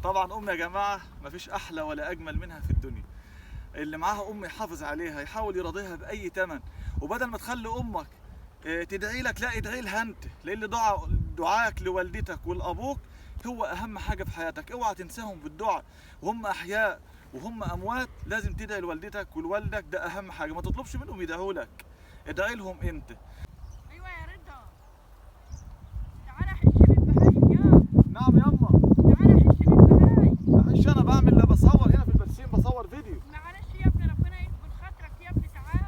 طبعا امي يا جماعه مفيش احلى ولا اجمل منها في الدنيا. اللي معاها ام يحافظ عليها، يحاول يراضيها باي ثمن. وبدل ما تخلي امك تدعي لك، لا ادعي لها انت، لان دعائك لوالدتك ولابوك هو اهم حاجه في حياتك. اوعى تنساهم بالدعاء، وهم احياء وهم اموات لازم تدعي لوالدتك ولوالدك، ده اهم حاجه. ما تطلبش منهم يدعوا لك، ادعي لهم انت. ايوه يا رضا، تعالى حش بالبهايم يا. نعم يما. تعالى حش بالبهايم. معلش انا بعمل، لا بصور هنا في البرسيم، بصور فيديو. معلش يا ابني، ربنا يكبر خاطرك يا ابني. تعالى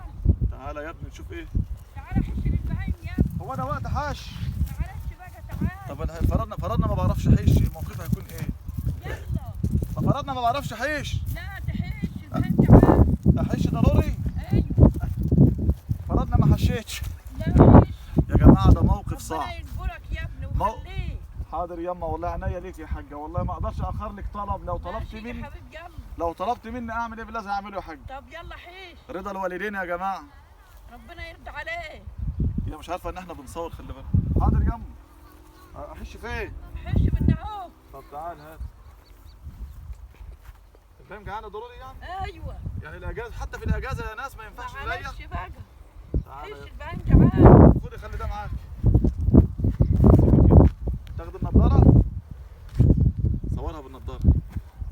تعالى يا ابني نشوف ايه. تعالى حش بالبهايم يا ابني. هو انا وقت حش؟ معلش بقى تعالى. طب فرضنا ما بعرفش احيش، موقفها هيكون ايه؟ يلا. فرضنا ما بعرفش احيش. لا تحش البهايم. تعالى. احيش ضروري؟ ايوه. فرضنا ما حشيتش. لا حش. يا جماعه ده موقف صعب. ربنا يجبرك يا ابني وخليك. حاضر يما، والله عينيا ليك يا حاجه، والله ما اقدرش اخر لك طلب. لو طلبت ماشي يا مني، حبيب يلا. لو طلبت مني اعمل ايه لازم اعمله يا حاج. طب يلا حش. رضا الوالدين يا جماعه. ربنا يرضى عليك. هي مش عارفه ان احنا بنصور، خلي بالك. حاضر يما. احش فين؟ حش من اهو. طب تعال هات. الفهم جعانه ضروري يعني؟ ايوه. يعني الاجازه، حتى في الاجازه يا ناس ما ينفعش نريح. معلش بقى. تعالى حش يا البهايم. تعالى. خدي، خلي ده معاك. تاخد النضاره، صورها بالنضاره،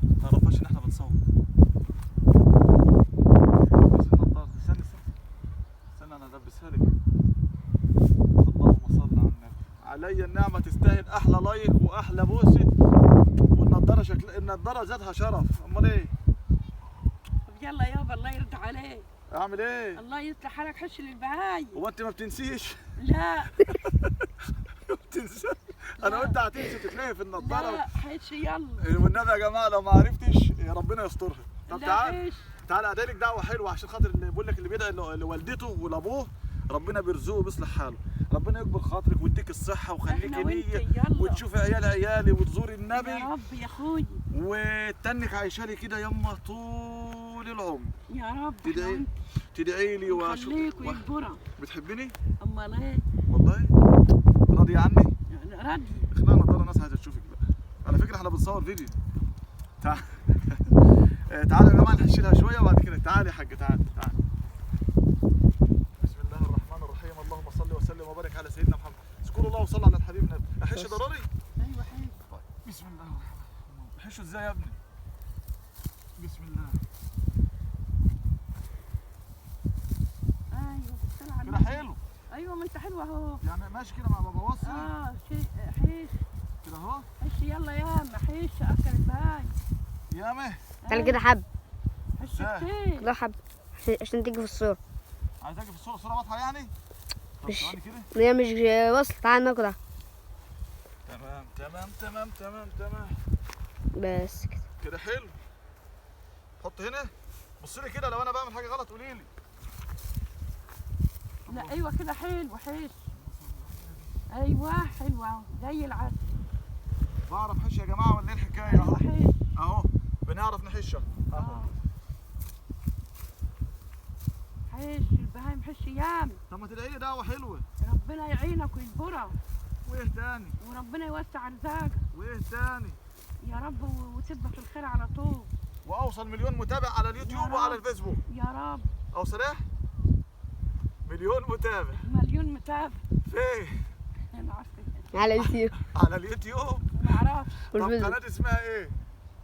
ما نعرفهاش ان احنا بنصور. البس النضاره. استنى انا البسها لك. اللهم صل على النبي. علي النعمه تستاهل احلى لايك واحلى بوسه. والنضاره النضاره ذاتها شرف، امال ايه؟ طب يلا يابا، الله يرضى عليك. اعمل ايه؟ الله يصلح حالك. حش للبهايم. هو انت ما بتنسيش؟ لا. بتنسى؟ انا قلت هتنسي تتلهي في النضاره. لا حش يلا. والنبي يا جماعه لو ما عرفتش يا ربنا يسترها. طب لا تعال حش. تعال ادعي لك دعوه حلوه، عشان خاطر اللي بقول لك، اللي بيدعي لوالدته ولابوه ربنا بيرزقه وبيصلح حاله. ربنا يكبر خاطرك ويديك الصحه ويخليك احنا وانت نيه، يلا. وتشوفي عيالي وتزوري النبي، يا رب يا اخوي. وتنك عايشه لي كده يما طول العمر. يا رب. تدعي لي وخليك ويكبرك. بتحبني؟ امال ايه؟ والله راضي عني؟ راضي. اخلعنا النضاره، الناس عايزه تشوفك بقى. على فكره احنا بنصور فيديو. تعال. تعالى يا جماعه نحش لها شويه وبعد كده. تعالى يا حاج، تعالى. بسم الله الرحمن الرحيم. اللهم صل وسلم وبارك على سيدنا محمد. اذكروا الله وصلوا على الحبيب النبي. احش ضروري؟ ايوه حش. بسم الله الرحمن الرحيم. احشه ازاي يا ابني؟ بسم الله. ايوه بالصلاة على كده النبي. حلو؟ ايوه ما انت حلو اهو. يعني ماشي كده، ما بوصل شيء. حش. كده اهو. حش يلا ياما. حش اكل البهايم. يامه. تعالى كده حب. حش ازاي؟ كتير. كده حب عشان تيجي في الصورة. عايز اجي في الصوره، صوره واضحه يعني؟ طب مش ثواني كده. هي مش وصل. تعالى ناكلها. تمام. بس كده. كده حلو. حط هنا. بص لي كده، لو انا بعمل حاجه غلط قولي لي. لا ايوه كده حلو. حش. ايوه حلوه زي العسل. بعرف حش يا جماعه ولا ايه الحكايه؟ اهو. ايوه حش. اهو بنعرف نحشها اهو. حش البهايم. حش ياما. طب ما تدعي لي دعوه حلوه. ربنا يعينك ويجبرك. وايه تاني؟ وربنا يوسع رزقك وايه تاني؟ يا رب، وتبقى في الخير على طول. واوصل مليون متابع على اليوتيوب يا وعلى رب. الفيسبوك. يا رب. اوصل ايه؟ مليون متابع. مليون متابع. فين؟ انا عارفه. على اليوتيوب. على اليوتيوب. ما اعرفش. طب والفيسبوك. قناه اسمها ايه؟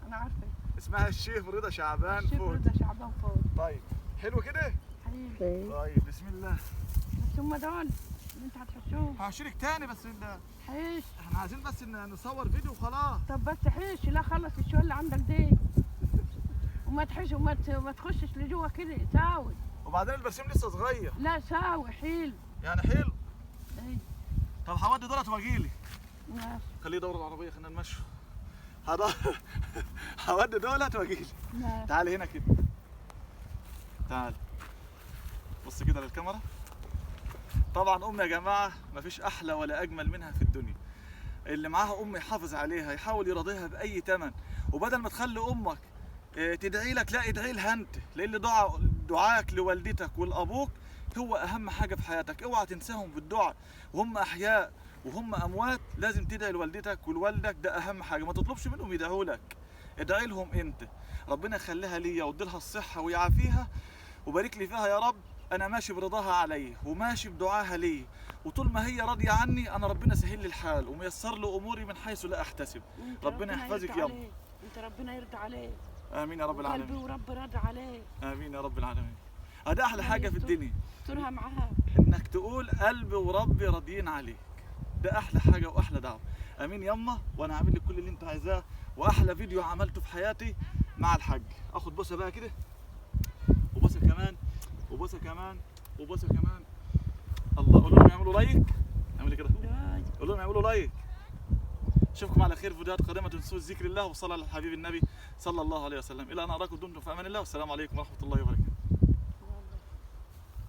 انا عارفه. اسمها الشيخ رضا شعبان الشيخ فوت. رضا شعبان فوت. طيب حلو كده؟ حبيبي. طيب بسم الله. بس هم دول اللي انت هتحشوهم. هشيلك تاني بس حيش. احنا عايزين بس نصور فيديو وخلاص. طب بس حيش. لا خلص الشوية اللي عندك دي. وما تحش ما تخشش لجوه كده. ساوي. وبعدين البرسيم لسه صغير. لا ساوي حيل. يعني حلو. ايه. طب هودي دولت واجيلي. ماشي. خليه يدور العربيه، خلينا نمشي. هودي دولت واجيلي. ماشي. تعالي هنا كده. تعالي. بص كده للكاميرا. طبعا امي يا جماعه مفيش احلى ولا اجمل منها في الدنيا. اللي معاها ام يحافظ عليها، يحاول يراضيها باي ثمن. وبدل ما تخلي امك تدعي لك، لا ادعي لها انت، لان دعائك لوالدتك ولابوك هو اهم حاجه في حياتك. اوعى تنساهم بالدعاء، وهم احياء وهم اموات لازم تدعي لوالدتك ولوالدك، ده اهم حاجه. ما تطلبش منهم يدعوا لك، ادعي لهم انت، ربنا يخليها ليا ويديلها الصحه ويعافيها وبارك لي فيها يا رب. انا ماشي برضاها علي وماشي بدعاها لي، وطول ما هي راضيه عني انا ربنا سهل لي الحال وميسر له اموري من حيث لا احتسب. وأنت ربنا يحفظك يرضى يا عليك. انت ربنا يرضى عليك. امين يا رب قلبي العالمين. ورب راضي عليك. امين يا رب العالمين. هذا احلى حاجه في الدنيا، استرها معاها. انك تقول قلبي وربي راضيين عليك. ده احلى حاجه واحلى دعوه. امين يما، وانا عامل لك كل اللي انت عايزاه، واحلى فيديو عملته في حياتي مع الحاج. اخد بوسه بقى كده، وبوسه كمان، وبوسه كمان، وبوسه كمان. الله، قول لهم يعملوا لايك. اعمل كده، قول لهم يعملوا لايك. اشوفكم على خير في فيديوهات قادمه. تنسوا ذكر الله والصلاه على الحبيب النبي صلى الله عليه وسلم. الى ان اراكم دمتم في امان الله، والسلام عليكم ورحمه الله وبركاته.